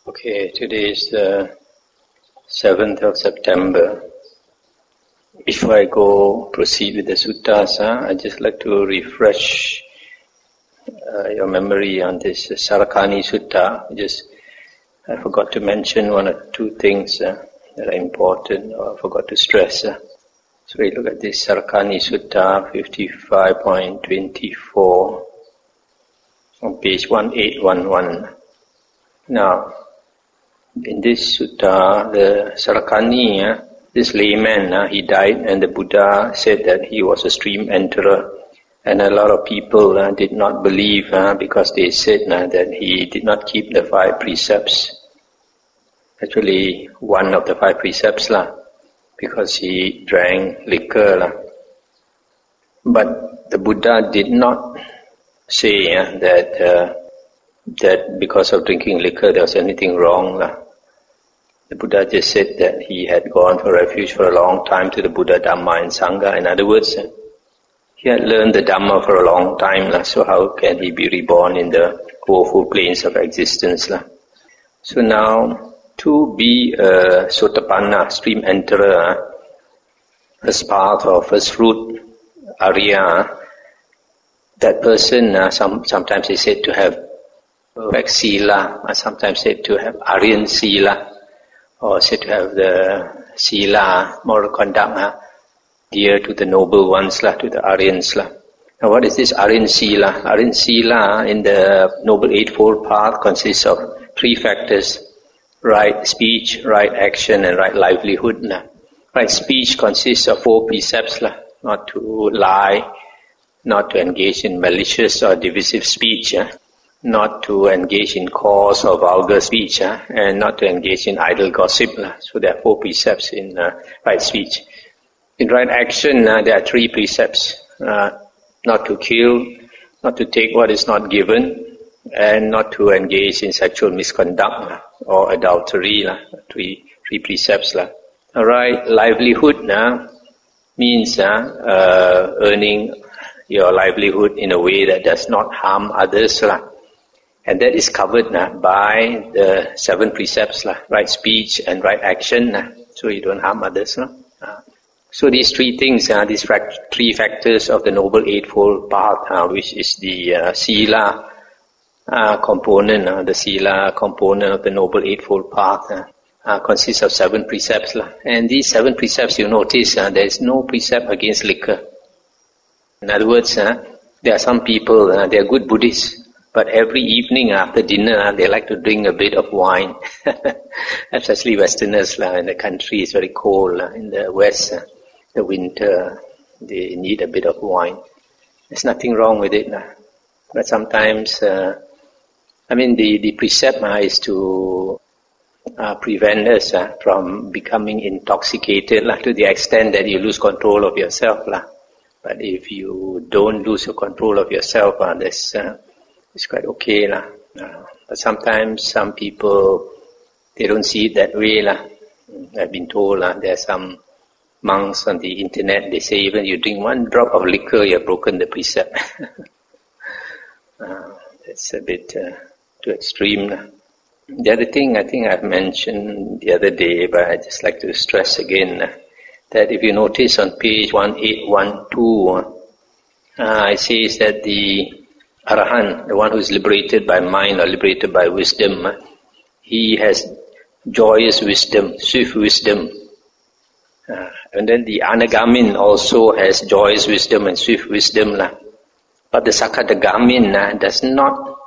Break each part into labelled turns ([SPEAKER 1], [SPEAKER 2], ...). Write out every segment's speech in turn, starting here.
[SPEAKER 1] Okay, today is the 7th of September. Before I proceed with the suttas, I'd just like to refresh your memory on this Sarakani Sutta. I forgot to mention one or two things that are important, or I forgot to stress. So we look at this Sarakani Sutta 55.24 on page 1811. Now, in this sutta, the Sarakani, this layman, he died, and the Buddha said that he was a stream enterer. And a lot of people did not believe because they said that he did not keep the 5 precepts. Actually, one of the 5 precepts, because he drank liquor. But the Buddha did not say that because of drinking liquor there was anything wrong. The Buddha just said that he had gone for refuge for a long time to the Buddha, Dhamma and Sangha. In other words, he had learned the Dhamma for a long time, so how can he be reborn in the woeful plains of existence? So now, to be a Sotapanna, stream enterer, first path or first fruit, Arya, that person sometimes is said to have perfect sila, sometimes said to have Aryan sila, or said to have the sila, moral conduct, dear to the noble ones, to the Aryans. Now what is this Aryan sila? Aryan sila in the Noble Eightfold Path consists of 3 factors: right speech, right action, and right livelihood. Right speech consists of 4 precepts, not to lie, not to engage in malicious or divisive speech, not to engage in coarse or vulgar speech, and not to engage in idle gossip. So there are 4 precepts in right speech. In right action, there are 3 precepts: not to kill, not to take what is not given, and not to engage in sexual misconduct or adultery. 3 precepts. Right livelihood means earning your livelihood in a way that does not harm others. And that is covered by the 7 precepts, right speech and right action, so you don't harm others. So these 3 things, these 3 factors of the Noble Eightfold Path, which is the Sila component, the Sila component of the Noble Eightfold Path, consists of 7 precepts. And these 7 precepts, you notice, there is no precept against liquor. In other words, there are some people, they are good Buddhists, but every evening after dinner, they like to drink a bit of wine. Especially Westerners in the country, it's very cold. In the West, the winter, they need a bit of wine. There's nothing wrong with it. But sometimes, the precept is to prevent us from becoming intoxicated to the extent that you lose control of yourself. But if you don't lose your control of yourself, it's quite okay. But sometimes some people, they don't see it that way. I've been told there are some monks on the internet, they say even you drink 1 drop of liquor, you have broken the precept. That's a bit too extreme. The other thing I think I've mentioned the other day, but I just like to stress again, that if you notice on page 1812, it says that the Arahant, the one who is liberated by mind or liberated by wisdom, he has joyous wisdom, swift wisdom. And then the Anagamin also has joyous wisdom and swift wisdom. But the Sakadagamin does not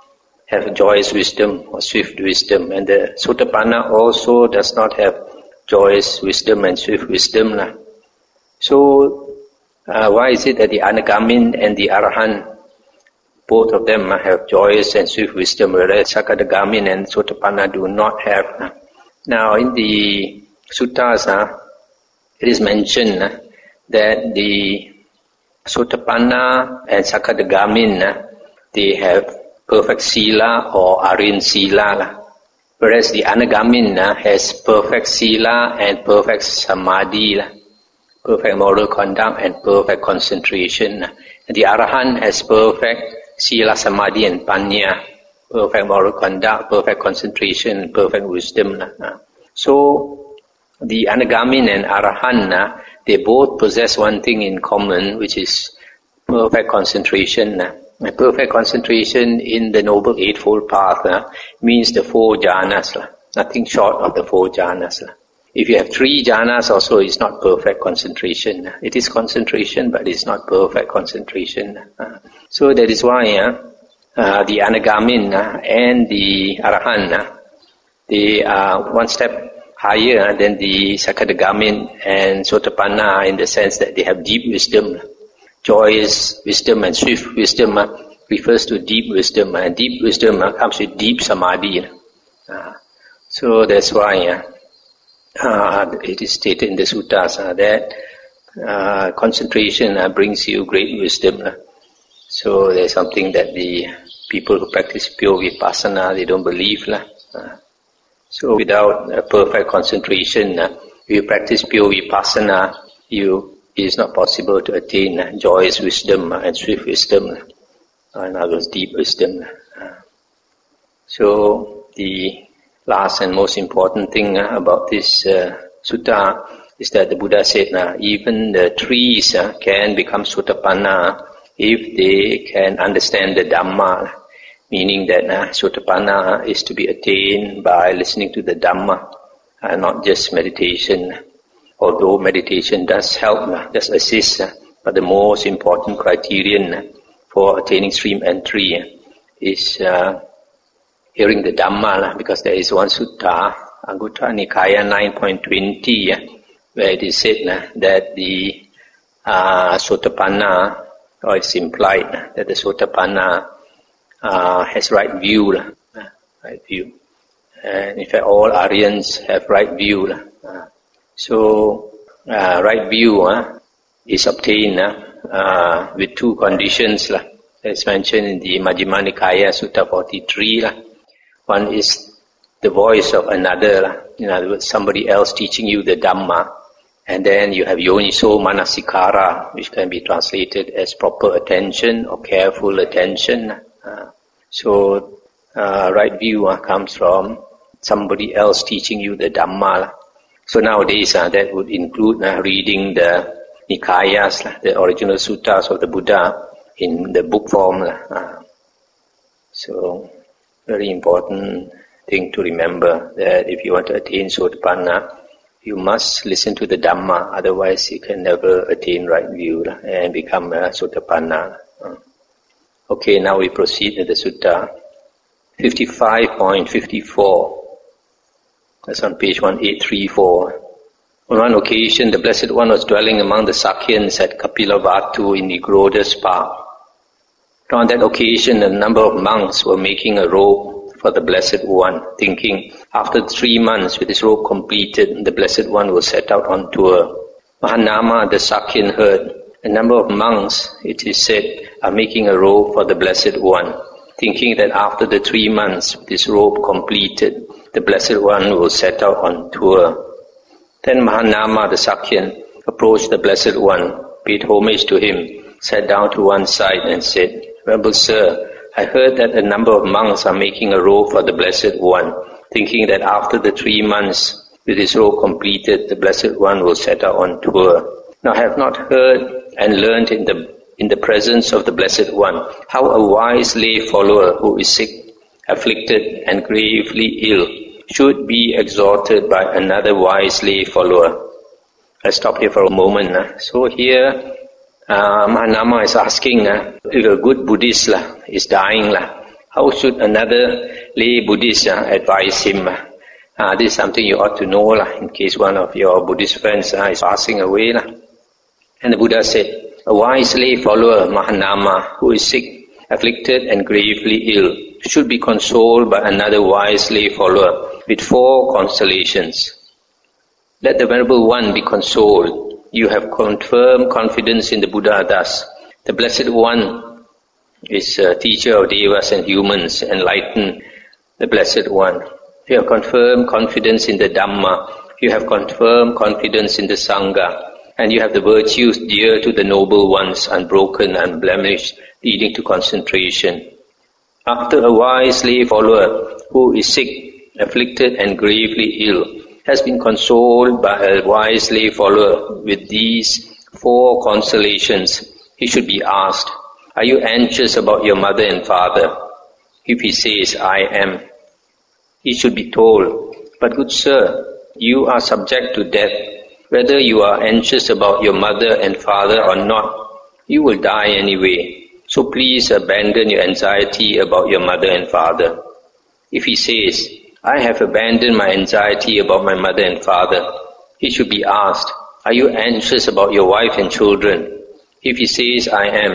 [SPEAKER 1] have joyous wisdom or swift wisdom. And the Sotapanna also does not have joyous wisdom and swift wisdom. So, why is it that the Anagamin and the Arahant, both of them have joyous and swift wisdom, whereas Sakadagamin and Sotapanna do not have? Now, in the suttas, it is mentioned that the Sotapanna and Sakadagamin, they have perfect Sila or Aryan Sila, whereas the Anagamin has perfect Sila and perfect Samadhi, perfect moral conduct and perfect concentration. And the Arahant has perfect Sila, Samadhi and Panya. perfect moral conduct, perfect concentration, perfect wisdom. So the Anagamin and Arahant, they both possess one thing in common, which is perfect concentration. Perfect concentration in the Noble Eightfold Path means the 4 jhanas, nothing short of the 4 jhanas. If you have 3 jhanas also, it's not perfect concentration. It is concentration, but it's not perfect concentration. So that is why the Anagamin and the Arahant, they are one step higher than the Sakadagamin and Sotapanna in the sense that they have deep wisdom. Joyous wisdom and swift wisdom refers to deep wisdom, and deep wisdom comes with deep samadhi. So that's why it is stated in the suttas that concentration brings you great wisdom. So there's something that the people who practice pure vipassana, they don't believe. So without perfect concentration, if you practice pure vipassana, it is not possible to attain joyous wisdom and swift wisdom, in other words, deep wisdom. So the last and most important thing about this sutta is that the Buddha said even the trees can become Sotapanna if they can understand the Dhamma, meaning that Sotapanna is to be attained by listening to the Dhamma, not just meditation. Although meditation does help, does assist, but the most important criterion for attaining stream entry is hearing the Dhamma, because there is one sutta, Anguttara Nikaya 9.20, where it is said that the Sotapanna, or it's implied that the Sotapanna has right view. Right view. And in fact, all Aryans have right view. So, right view is obtained with 2 conditions, as mentioned in the Majjhima Nikaya, Sutta 43. One is the voice of another, in other words, somebody else teaching you the Dhamma. And then you have Yoniso Manasikara, which can be translated as proper attention or careful attention. So, right view comes from somebody else teaching you the Dhamma. So nowadays that would include reading the Nikayas, the original suttas of the Buddha in the book form. So very important thing to remember, that if you want to attain Sotapanna, you must listen to the Dhamma, otherwise you can never attain right view and become Sotapanna. Okay, now we proceed with the sutta 55.54. That's on page 1834. On one occasion, the Blessed One was dwelling among the Sakyans at Kapilavatthu in Nigroda's park. On that occasion, a number of monks were making a robe for the Blessed One, thinking, after 3 months with his robe completed, the Blessed One will set out on tour. Mahanama, the Sakyan, heard, a number of monks, it is said, are making a robe for the Blessed One, thinking that after the 3 months with his robe completed, the Blessed One will set out on tour. Then Mahanama, the Sakyan, approached the Blessed One, paid homage to him, sat down to one side and said, Venerable Sir, I heard that a number of monks are making a robe for the Blessed One, thinking that after the 3 months with his robe completed, the Blessed One will set out on tour. Now I have not heard and learned in the presence of the Blessed One how a wise lay follower who is sick, afflicted and gravely ill should be exhorted by another wise lay follower. Let's stop here for a moment. So here Mahanama is asking, if a good Buddhist is dying, how should another lay Buddhist advise him? This is something you ought to know in case one of your Buddhist friends is passing away. And the Buddha said, a wise lay follower, Mahanama, who is sick, afflicted and gravely ill, should be consoled by another wise lay follower with 4 consolations. Let the Venerable One be consoled. You have confirmed confidence in the Buddha thus. The Blessed One is a teacher of devas and humans, enlighten the Blessed One. You have confirmed confidence in the Dhamma. You have confirmed confidence in the Sangha. And you have the virtues dear to the noble ones, unbroken, unblemished, leading to concentration. After a wise slave follower who is sick, afflicted and gravely ill, has been consoled by a wise slave follower with these 4 consolations, he should be asked, "Are you anxious about your mother and father?" If he says, "I am," he should be told, "But good sir, you are subject to death. Whether you are anxious about your mother and father or not, you will die anyway. So please abandon your anxiety about your mother and father." If he says, "I have abandoned my anxiety about my mother and father," he should be asked, "Are you anxious about your wife and children?" If he says, "I am,"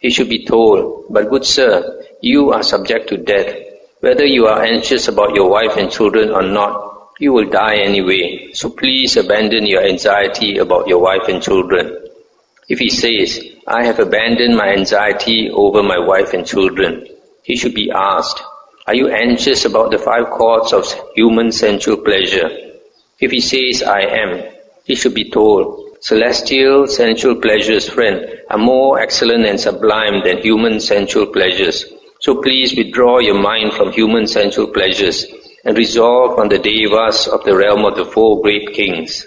[SPEAKER 1] he should be told, "But good sir, you are subject to death. Whether you are anxious about your wife and children or not, you will die anyway. So please abandon your anxiety about your wife and children." If he says, "I have abandoned my anxiety over my wife and children," he should be asked, "Are you anxious about the 5 chords of human sensual pleasure?" If he says, "I am," he should be told, "Celestial sensual pleasures, friend, are more excellent and sublime than human sensual pleasures. So please withdraw your mind from human sensual pleasures and resolve on the devas of the realm of the 4 great kings."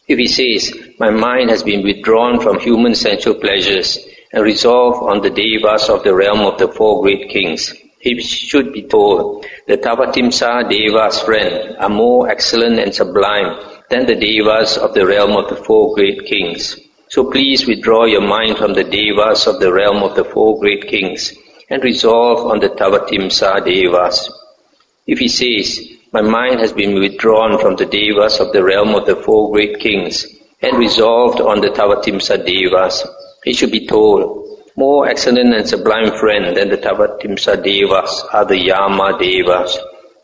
[SPEAKER 1] If he says, "My mind has been withdrawn from human sensual pleasures and resolve on the devas of the realm of the 4 great kings," he should be told, "The Tavatimsa devas, friend, are more excellent and sublime than the devas of the realm of the 4 great kings. So please withdraw your mind from the devas of the realm of the 4 great kings and resolve on the Tavatimsa devas." If he says, "My mind has been withdrawn from the devas of the realm of the 4 great kings and resolved on the Tavatimsa devas," he should be told, "More excellent and sublime friend than the Tavatimsa devas are the Yama devas.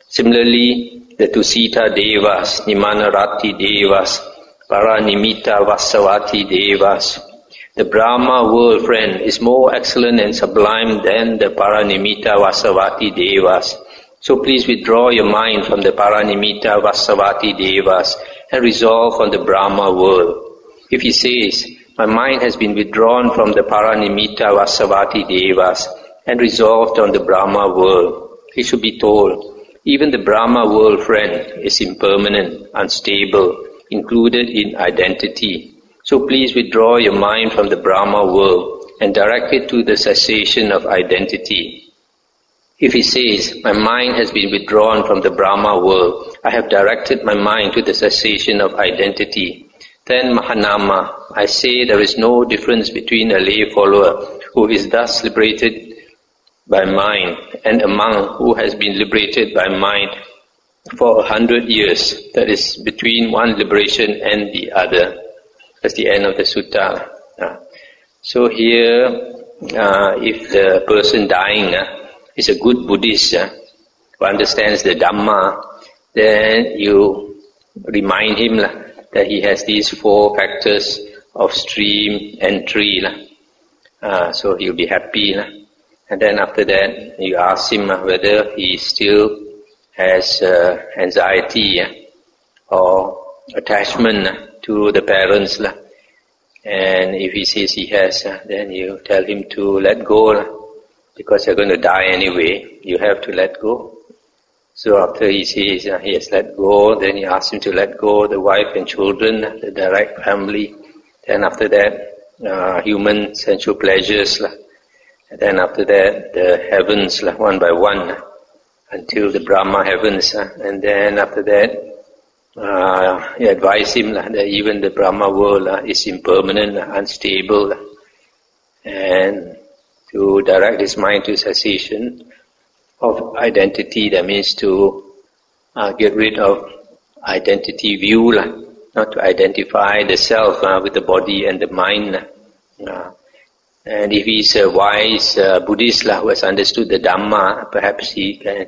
[SPEAKER 1] Similarly, the Tusita devas, Nimanarati devas, Paranimita Vasavati devas. The Brahma world, friend, is more excellent and sublime than the Paranimita Vasavati devas. So please withdraw your mind from the Paranimita Vasavati devas and resolve on the Brahma world." If he says, "My mind has been withdrawn from the Paranimita Vasavati devas and resolved on the Brahma world," he should be told, "Even the Brahma world, friend, is impermanent, unstable, included in identity. So please withdraw your mind from the Brahma world and direct it to the cessation of identity." If he says, "My mind has been withdrawn from the Brahma world, I have directed my mind to the cessation of identity," then Mahanama, I say there is no difference between a lay follower who is thus liberated by mind and a monk who has been liberated by mind for 100 years. That is between one liberation and the other. That's the end of the sutta. So here, if the person dying is a good Buddhist who understands the Dhamma, then you remind him that he has these 4 factors of stream and tree. So he'll be happy. And then after that, you ask him whether he still has anxiety or attachment to the parents. And if he says he has, then you tell him to let go. Because you're going to die anyway, you have to let go. So after he says he has let go, then you ask him to let go the wife and children, the direct family. Then after that, human sensual pleasures. And then after that, the heavens, one by one, until the Brahma heavens. And then after that, you advise him that even the Brahma world is impermanent, unstable. And to direct his mind to cessation of identity, that means to get rid of identity view, not to identify the self with the body and the mind. And if he's a wise Buddhist who has understood the Dhamma, perhaps he can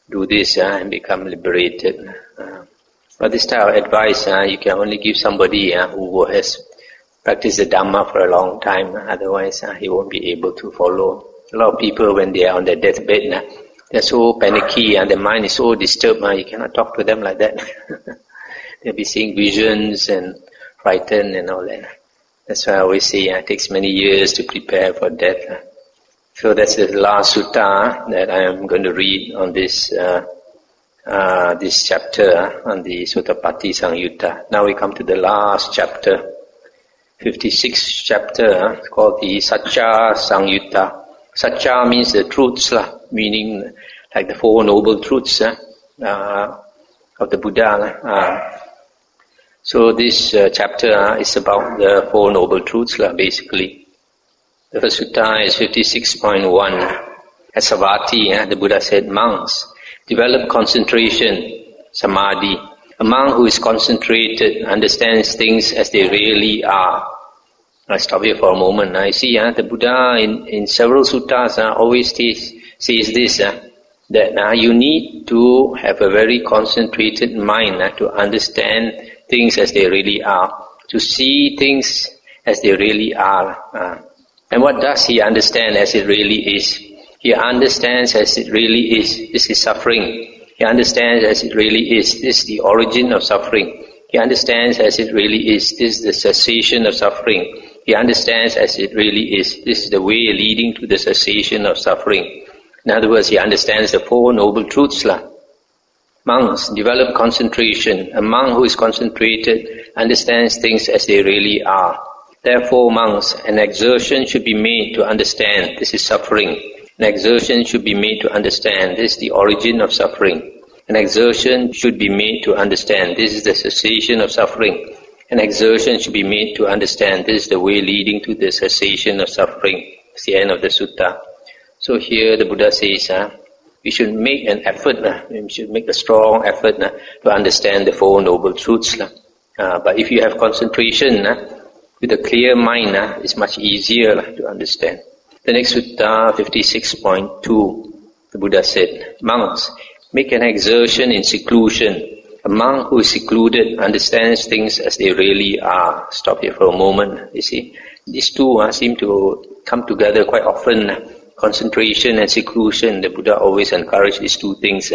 [SPEAKER 1] do this and become liberated. But this type of advice you can only give somebody who has practiced the Dhamma for a long time, otherwise he won't be able to follow. A lot of people, when they are on their deathbed, they're so panicky and their mind is so disturbed, you cannot talk to them like that. They'll be seeing visions and frightened and all that. That's why I always say it takes many years to prepare for death. So that's the last sutta that I am going to read on this chapter on the Sotapatti-samyutta. Now we come to the last chapter, 56th chapter, called the Satya-samyutta. Satya means the truths, meaning like the Four Noble Truths of the Buddha. So this chapter is about the Four Noble Truths, basically. The first sutta is 56.1. At Savatthi, the Buddha said, monks, develop concentration, samadhi. A monk who is concentrated understands things as they really are. I stop here for a moment. I see the Buddha in several suttas always says this, that you need to have a very concentrated mind to understand things as they really are, to see things as they really are. And what does he understand as it really is? He understands as it really is. This is suffering. He understands as it really is. This is the origin of suffering. He understands as it really is. This is the cessation of suffering. He understands as it really is. This is the way leading to the cessation of suffering. In other words, he understands the Four Noble Truths. Monks, develop concentration. A monk who is concentrated understands things as they really are. Therefore, monks, an exertion should be made to understand this is suffering. An exertion should be made to understand this is the origin of suffering. An exertion should be made to understand this is the cessation of suffering. An exertion should be made to understand this is the way leading to the cessation of suffering. It's the end of the sutta. So here the Buddha says, we should make an effort, we should make a strong effort to understand the Four Noble Truths. But if you have concentration, with a clear mind, it's much easier to understand. The next sutta, 56.2, the Buddha said, monks, make an exertion in seclusion. A monk who is secluded understands things as they really are. Stop here for a moment. You see, these two seem to come together quite often. Concentration and seclusion. The Buddha always encouraged these two things.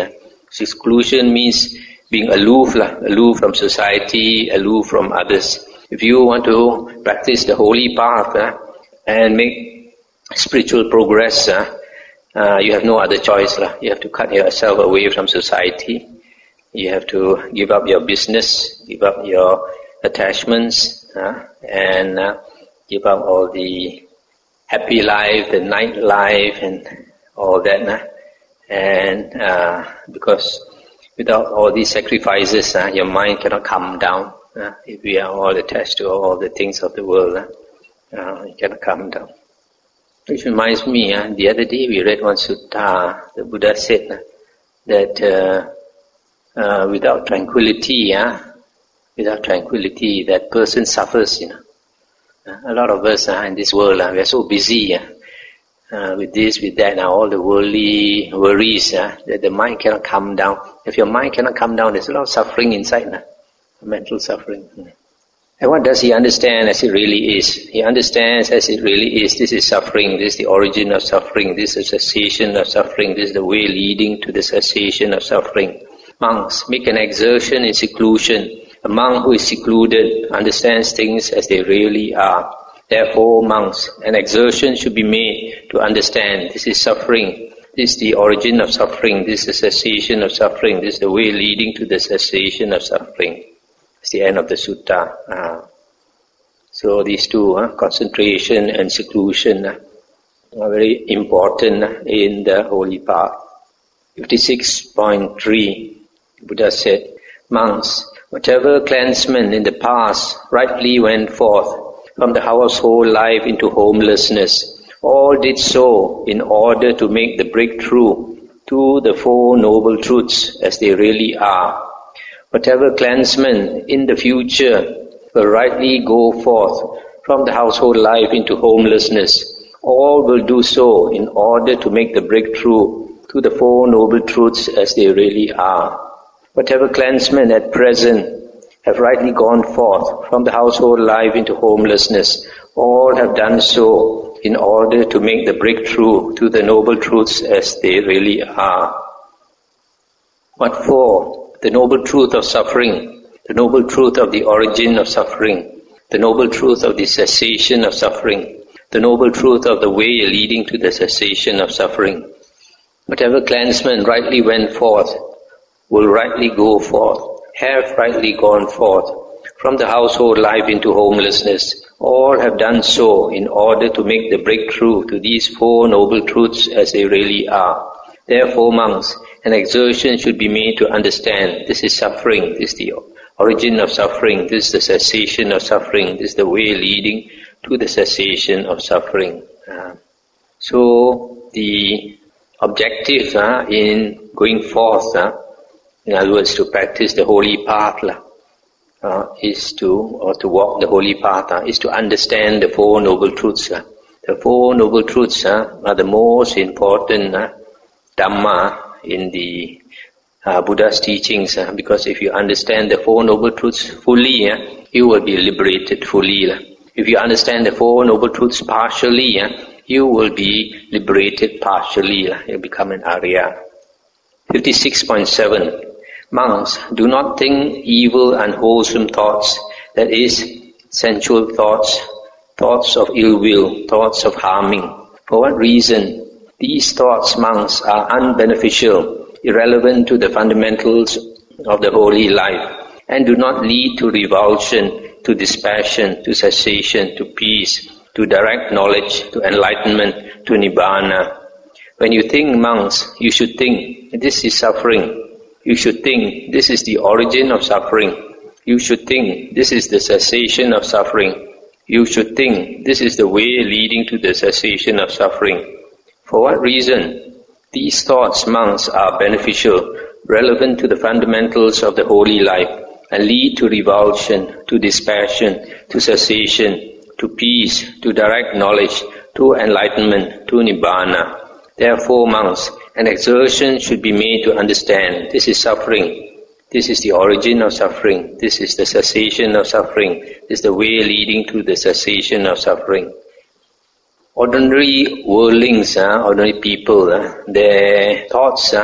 [SPEAKER 1] Seclusion means being aloof, aloof from society, aloof from others. If you want to practice the holy path and make spiritual progress, you have no other choice. You have to cut yourself away from society. You have to give up your business, give up your attachments, and give up all the happy life, the night life, and all that. And because without all these sacrifices, your mind cannot calm down. If we are all attached to all the things of the world, you cannot calm down. Which reminds me, the other day we read one sutta. The Buddha said that without tranquility, that person suffers. A lot of us in this world, we are so busy with this, with that, all the worldly worries, that the mind cannot calm down. If your mind cannot calm down, there's a lot of suffering inside, mental suffering. And what does he understand as it really is? He understands as it really is. This is suffering. This is the origin of suffering. This is the cessation of suffering. This is the way leading to the cessation of suffering. Monks, make an exertion in seclusion. A monk who is secluded understands things as they really are. Therefore, monks, an exertion should be made to understand this is suffering. This is the origin of suffering. This is the cessation of suffering. This is the way leading to the cessation of suffering. It's the end of the sutta. So these two, concentration and seclusion, are very important in the holy path. 56.3, Buddha said, monks, whatever clansmen in the past rightly went forth from the household life into homelessness, all did so in order to make the breakthrough to the Four Noble Truths as they really are. Whatever clansmen in the future will rightly go forth from the household life into homelessness, all will do so in order to make the breakthrough to the Four Noble Truths as they really are. Whatever clansmen at present have rightly gone forth from the household life into homelessness, all have done so in order to make the breakthrough to the Noble Truths as they really are. What for? The Noble Truth of suffering, the Noble Truth of the origin of suffering, the Noble Truth of the cessation of suffering, the noble truth of the way leading to the cessation of suffering. Whatever clansman rightly went forth, will rightly go forth, have rightly gone forth, from the household life into homelessness. All have done so in order to make the breakthrough to these four noble truths as they really are. Therefore, monks, an exertion should be made to understand this is suffering, this is the origin of suffering, this is the cessation of suffering, this is the way leading to the cessation of suffering. So the objective in going forth, in other words, to practice the holy path, is to walk the holy path, is to understand the Four Noble Truths. The Four Noble Truths are the most important Dhamma in the Buddha's teachings, because if you understand the Four Noble Truths fully, you will be liberated fully. If you understand the Four Noble Truths partially, you will be liberated partially. You become an Arya. 56.7. Monks, do not think evil, unwholesome thoughts, that is, sensual thoughts, thoughts of ill will, thoughts of harming. For what reason? These thoughts, monks, are unbeneficial, irrelevant to the fundamentals of the holy life, and do not lead to revulsion, to dispassion, to cessation, to peace, to direct knowledge, to enlightenment, to nibbana. When you think, monks, you should think, this is suffering. You should think, this is the origin of suffering. You should think, this is the cessation of suffering. You should think, this is the way leading to the cessation of suffering. For what reason? These thoughts, monks, are beneficial, relevant to the fundamentals of the holy life, and lead to revulsion, to dispassion, to cessation, to peace, to direct knowledge, to enlightenment, to nibbana. Therefore, monks, an exertion should be made to understand this is suffering, this is the origin of suffering, this is the cessation of suffering, this is the way leading to the cessation of suffering. Ordinary worldlings, ordinary people, their thoughts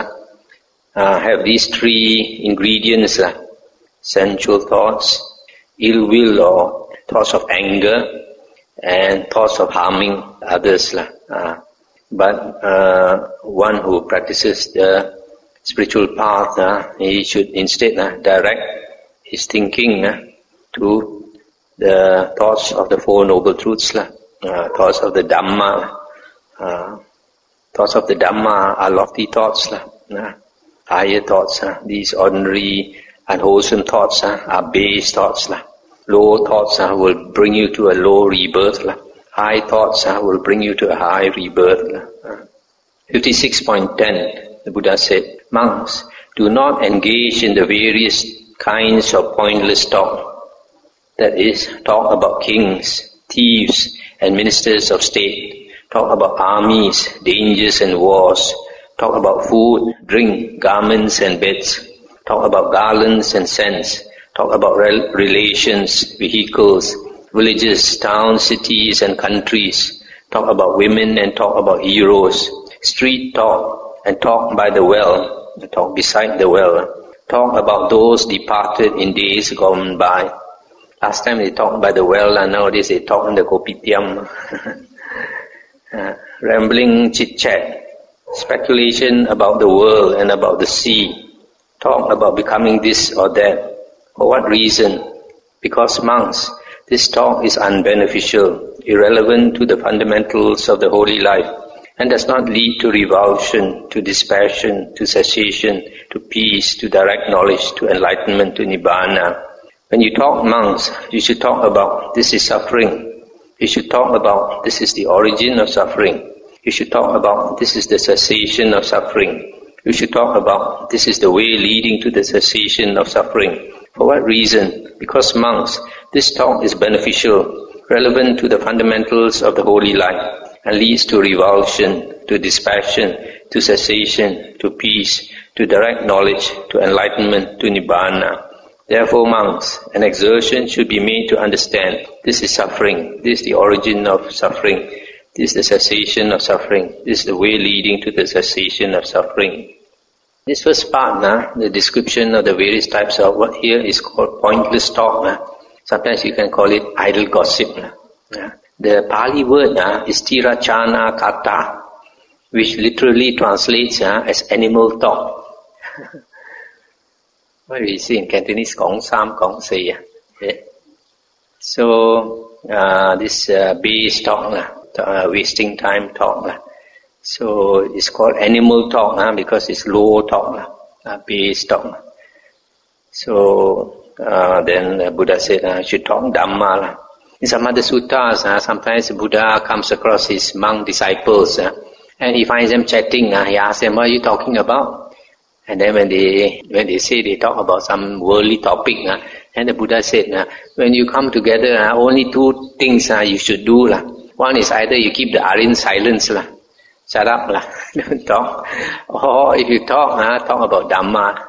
[SPEAKER 1] have these three ingredients: sensual thoughts, ill will or thoughts of anger, and thoughts of harming others. But one who practices the spiritual path, he should instead direct his thinking to the thoughts of the Four Noble Truths, thoughts of the Dhamma. Thoughts of the Dhamma are lofty thoughts, higher thoughts. These ordinary unwholesome thoughts are base thoughts. Low thoughts will bring you to a low rebirth. High thoughts will bring you to a high rebirth. 56.10, the Buddha said, monks, do not engage in the various kinds of pointless talk. That is, talk about kings, thieves, and ministers of state. Talk about armies, dangers and wars. Talk about food, drink, garments and beds. Talk about garlands and scents. Talk about relations, vehicles, villages, towns, cities and countries. Talk about women and talk about heroes. Street talk and talk by the well, talk beside the well. Talk about those departed in days gone by. Last time they talked by the well, and nowadays they talk in the kopitiam. Rambling chit-chat, speculation about the world and about the sea. Talk about becoming this or that. For what reason? Because, monks, this talk is unbeneficial, irrelevant to the fundamentals of the holy life, and does not lead to revulsion, to dispassion, to cessation, to peace, to direct knowledge, to enlightenment, to nibbana. When you talk, monks, you should talk about this is suffering. You should talk about this is the origin of suffering. You should talk about this is the cessation of suffering. You should talk about this is the way leading to the cessation of suffering. For what reason? Because, monks, this talk is beneficial, relevant to the fundamentals of the holy life, and leads to revulsion, to dispassion, to cessation, to peace, to direct knowledge, to enlightenment, to nibbana. Therefore, monks, an exertion should be made to understand this is suffering, this is the origin of suffering, this is the cessation of suffering, this is the way leading to the cessation of suffering. This first part, the description of the various types of what here is called pointless talk. Sometimes you can call it idle gossip. The Pali word is tirachana kata, which literally translates as animal talk. What we see in Cantonese, gong sam, gong sei. So this base talk, wasting time talk. So it's called animal talk because it's low talk, base talk. So then Buddha said, should talk Dhamma. In some other suttas, sometimes Buddha comes across his monk disciples and he finds them chatting. He asks them, what are you talking about? And then when they say they talk about some worldly topic, and the Buddha said, when you come together, only two things you should do. One is either you keep the Aryan silence, shut up, don't talk. Or if you talk, talk about Dhamma.